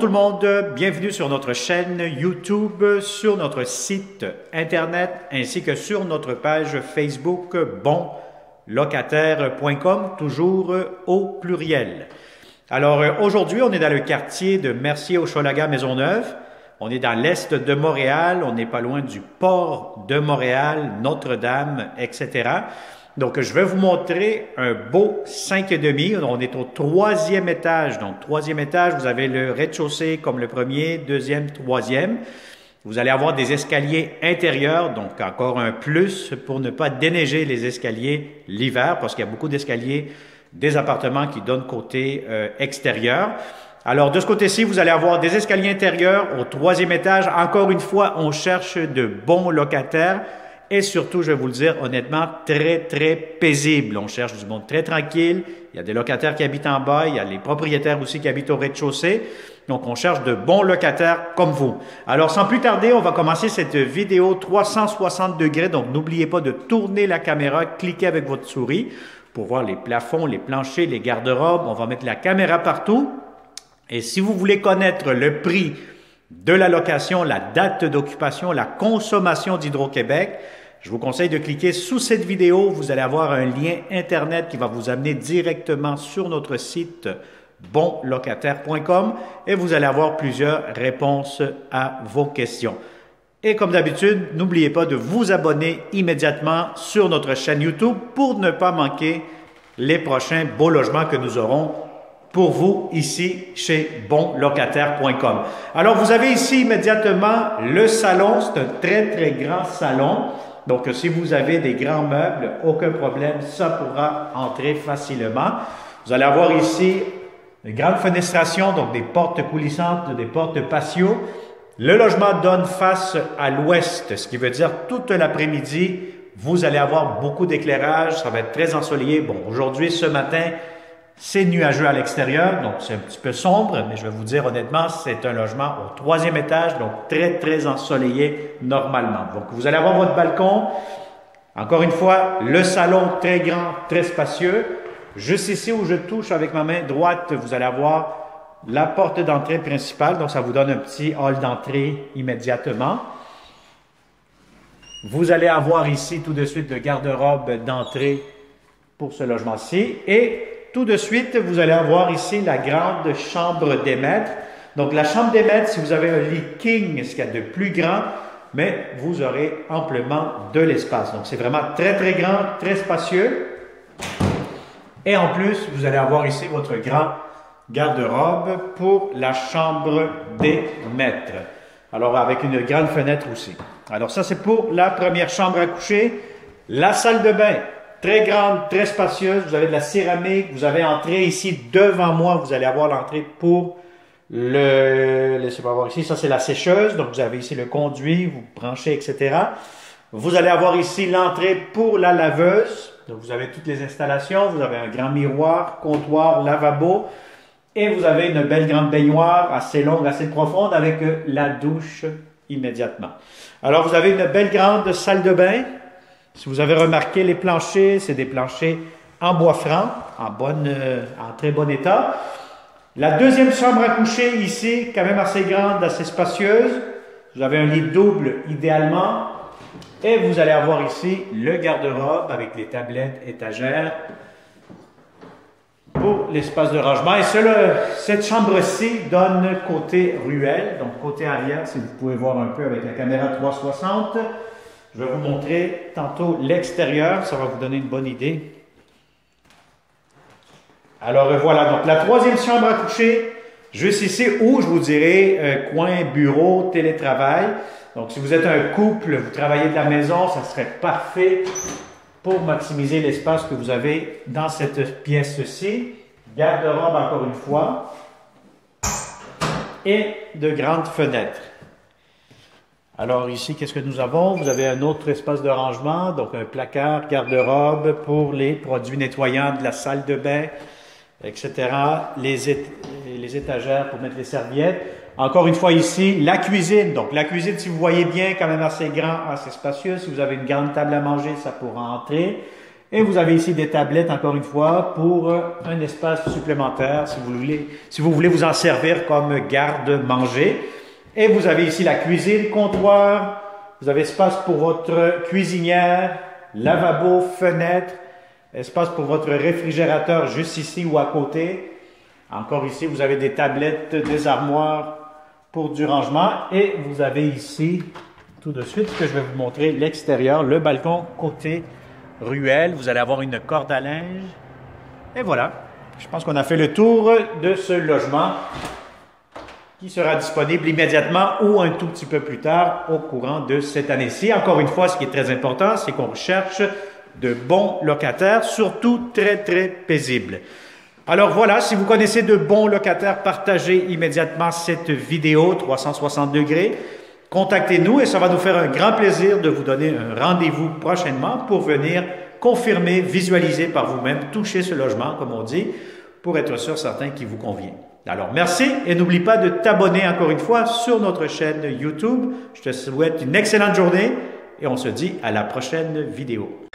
le monde, bienvenue sur notre chaîne YouTube, sur notre site internet ainsi que sur notre page Facebook bonlocataire.com, toujours au pluriel. Alors aujourd'hui, on est dans le quartier de Mercier-Hochelaga-Maisonneuve. On est dans l'est de Montréal, on n'est pas loin du port de Montréal, Notre-Dame, etc. Donc, je vais vous montrer un beau 5,5. On est au troisième étage. Donc, troisième étage, vous avez le rez-de-chaussée comme le premier, deuxième, troisième. Vous allez avoir des escaliers intérieurs, donc encore un plus pour ne pas déneiger les escaliers l'hiver, parce qu'il y a beaucoup d'escaliers des appartements qui donnent côté extérieur. Alors, de ce côté-ci, vous allez avoir des escaliers intérieurs au troisième étage. Encore une fois, on cherche de bons locataires. Et surtout, je vais vous le dire honnêtement, très, très paisible. On cherche du monde très tranquille. Il y a des locataires qui habitent en bas. Il y a les propriétaires aussi qui habitent au rez-de-chaussée. Donc, on cherche de bons locataires comme vous. Alors, sans plus tarder, on va commencer cette vidéo 360 degrés. Donc, n'oubliez pas de tourner la caméra, cliquez avec votre souris pour voir les plafonds, les planchers, les garde-robes. On va mettre la caméra partout. Et si vous voulez connaître le prix de la location, la date d'occupation, la consommation d'Hydro-Québec, je vous conseille de cliquer sous cette vidéo. Vous allez avoir un lien Internet qui va vous amener directement sur notre site bonlocataire.com et vous allez avoir plusieurs réponses à vos questions. Et comme d'habitude, n'oubliez pas de vous abonner immédiatement sur notre chaîne YouTube pour ne pas manquer les prochains beaux logements que nous aurons pour vous ici chez bonlocataire.com. Alors, vous avez ici immédiatement le salon. C'est un très, très grand salon. Donc, si vous avez des grands meubles, aucun problème, ça pourra entrer facilement. Vous allez avoir ici une grande fenestration, donc des portes coulissantes, des portes patio. Le logement donne face à l'ouest, ce qui veut dire toute l'après-midi, vous allez avoir beaucoup d'éclairage. Ça va être très ensoleillé. Bon, aujourd'hui, ce matin, c'est nuageux à l'extérieur, donc c'est un petit peu sombre, mais je vais vous dire honnêtement, c'est un logement au troisième étage, donc très, très ensoleillé normalement. Donc, vous allez avoir votre balcon. Encore une fois, le salon très grand, très spacieux. Juste ici où je touche avec ma main droite, vous allez avoir la porte d'entrée principale, donc ça vous donne un petit hall d'entrée immédiatement. Vous allez avoir ici tout de suite le garde-robe d'entrée pour ce logement-ci et tout de suite, vous allez avoir ici la grande chambre des maîtres. Donc, la chambre des maîtres, si vous avez un lit king, ce qu'il y a de plus grand, mais vous aurez amplement de l'espace. Donc, c'est vraiment très, très grand, très spacieux. Et en plus, vous allez avoir ici votre grand garde-robe pour la chambre des maîtres. Alors, avec une grande fenêtre aussi. Alors, ça, c'est pour la première chambre à coucher. La salle de bain. Très grande, très spacieuse. Vous avez de la céramique. Vous avez entrée ici devant moi. Vous allez avoir l'entrée pour laissez-moi voir ici. Ça, c'est la sécheuse. Donc, vous avez ici le conduit. Vous branchez, etc. Vous allez avoir ici l'entrée pour la laveuse. Donc, vous avez toutes les installations. Vous avez un grand miroir, comptoir, lavabo. Et vous avez une belle grande baignoire assez longue, assez profonde avec la douche immédiatement. Alors, vous avez une belle grande salle de bain. Si vous avez remarqué, les planchers, c'est des planchers en bois franc, en très bon état. La deuxième chambre à coucher ici, quand même assez grande, assez spacieuse. Vous avez un lit double idéalement. Et vous allez avoir ici le garde-robe avec les tablettes étagères pour l'espace de rangement. Et cette chambre-ci donne côté ruelle, donc côté arrière, si vous pouvez voir un peu avec la caméra 360. Je vais vous montrer tantôt l'extérieur, ça va vous donner une bonne idée. Alors voilà, donc la troisième chambre à coucher, juste ici où je vous dirai coin bureau, télétravail. Donc si vous êtes un couple, vous travaillez de la maison, ça serait parfait pour maximiser l'espace que vous avez dans cette pièce-ci. Garde-robe encore une fois et de grandes fenêtres. Alors ici, qu'est-ce que nous avons? Vous avez un autre espace de rangement, donc un placard, garde-robe pour les produits nettoyants de la salle de bain, etc. Les étagères pour mettre les serviettes. Encore une fois ici, la cuisine. Donc la cuisine, si vous voyez bien, quand même assez grand, assez spacieux. Si vous avez une grande table à manger, ça pourra entrer. Et vous avez ici des tablettes, encore une fois, pour un espace supplémentaire si vous voulez vous en servir comme garde-manger. Et vous avez ici la cuisine, comptoir, vous avez espace pour votre cuisinière, lavabo, fenêtre, espace pour votre réfrigérateur juste ici ou à côté. Encore ici, vous avez des tablettes, des armoires pour du rangement. Et vous avez ici, tout de suite, que je vais vous montrer l'extérieur, le balcon côté ruelle. Vous allez avoir une corde à linge. Et voilà, je pense qu'on a fait le tour de ce logement qui sera disponible immédiatement ou un tout petit peu plus tard au courant de cette année-ci. Encore une fois, ce qui est très important, c'est qu'on recherche de bons locataires, surtout très, très paisibles. Alors voilà, si vous connaissez de bons locataires, partagez immédiatement cette vidéo 360 degrés. Contactez-nous et ça va nous faire un grand plaisir de vous donner un rendez-vous prochainement pour venir confirmer, visualiser par vous-même, toucher ce logement, comme on dit, pour être sûr certain qu'il vous convient. Alors, merci et n'oublie pas de t'abonner encore une fois sur notre chaîne YouTube. Je te souhaite une excellente journée et on se dit à la prochaine vidéo.